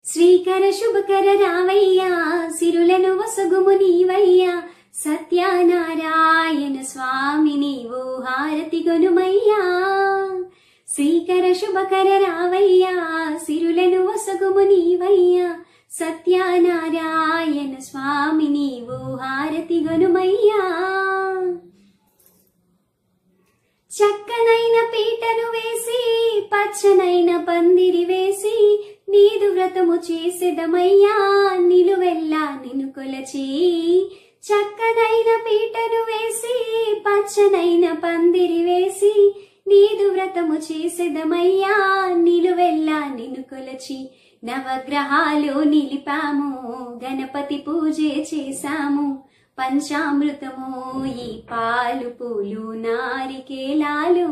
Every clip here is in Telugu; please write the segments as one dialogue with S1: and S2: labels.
S1: శ్రీకర శుభకర రావయ్యా సిరులను వసగుము నీవయ్యా సత్యనారాయణ స్వామి నీవు హారతి గొనుమయ్యా శ్రీకర శుభకర రావయ్యా సిరులను వసగుము నీవయ్యా సత్యనారాయణ స్వామి నీవు హారతి గొనుమయ్యా చక్కనైన పీటను వేసి పచ్చనైన పందిరి వేసి నీదు వ్రతము చేసెదమయ్యా నిలువెల్లా నిన్ను కొలచి చక్కనైన పీటను వేసి పచ్చనైన పందిరి వేసి నీదు వ్రతము చేసెదమయ్యా నిలువెల్లా నిన్ను కొలచి నవగ్రహాలు నిలిపాము గణపతి పూజే చేశాము పంచామృతము ఈ పాలు పూలు నారికేలాలు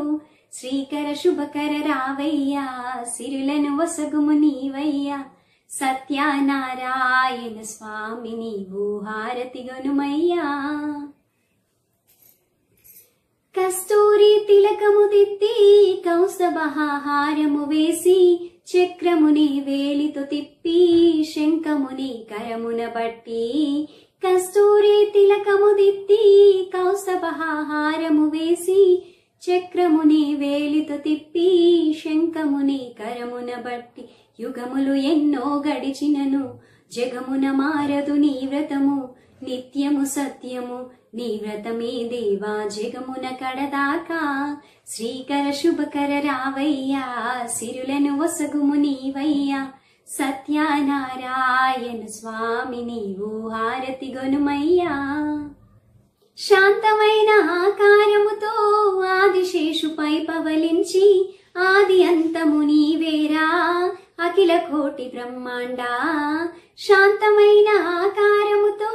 S1: శ్రీకర శుభకర రావయ్యా సిరులను వసగుము నీవయ్యా సత్యనారాయణ స్వామి నీవు హారతి గొనుమయ్యా కస్తూరి తిలకము దిద్ది కౌస్తభహారము వేసి చక్రముని వేలితో తిప్పి శంఖముని కరమున బట్టి కస్తూరి తిలకము దిద్ది కౌస్తభహారము వేసి చక్రముని వేలితో తిప్పి శంఖముని కరమున బట్టి యుగములు ఎన్నో గడిచినను జగమున మారదు నీ వ్రతము నిత్యము సత్యము నీ వ్రతమే దేవా జగమున కడదాకా శ్రీకర శుభకర రావయ్యా సిరులను వసగుము నీవయ్యా సత్యనారాయణ స్వామి నీవు హారతి గొనుమయ్యా శాంతమైన ఆకారముతో ఆదిశేషుపై పవలించి ఆది అంతము నీవేరా అఖిల కోటి బ్రహ్మాండ శాంతమైన ఆకారముతో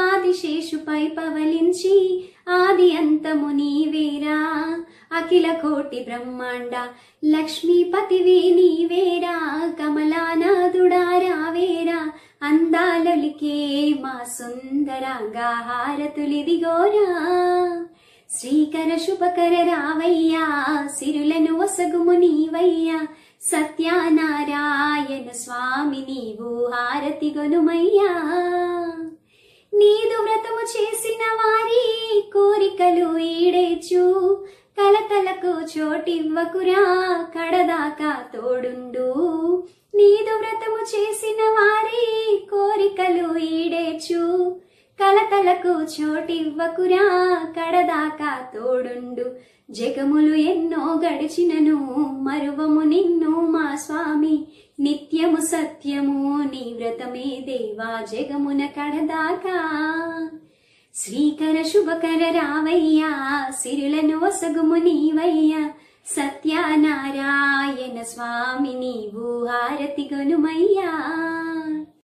S1: ఆదిశేషుపై పవలించి ఆది అంతము నీవేరా అఖిల కోటి బ్రహ్మాండ లక్ష్మీపతివి నీవేరా కమలానాథుడా రావేరా అందాలొలికే మా సుందరంగా హారతులిదిగోరా శ్రీకర శుభకర రావయ్యా సిరులను వసగుము నీవయ్యా సత్యనారాయణ స్వామి నీవు హారతి గొనుమయ్యా నీదు వ్రతము చేసిన వారి కోరికలు ఈడేచు కలతలకు చోటివ్వకురా కడదాకా తోడుండు నీదు వ్రతము చేసిన వారి కోరికలు ఈడేచు కలతలకు చోటివ్వకురా కడదాకా తోడుండు జగములు ఎన్నో గడిచినను మరువము నిన్ను మా స్వామి నిత్యము సత్యము నీ వ్రతమే దేవా జగమున కడదాకా శ్రీకర శుభకర రావయ్యా సిరులను వసగుము నీవయ్యా సత్యనారాయణ స్వామి నీవు హారతి గొనుమయ్యా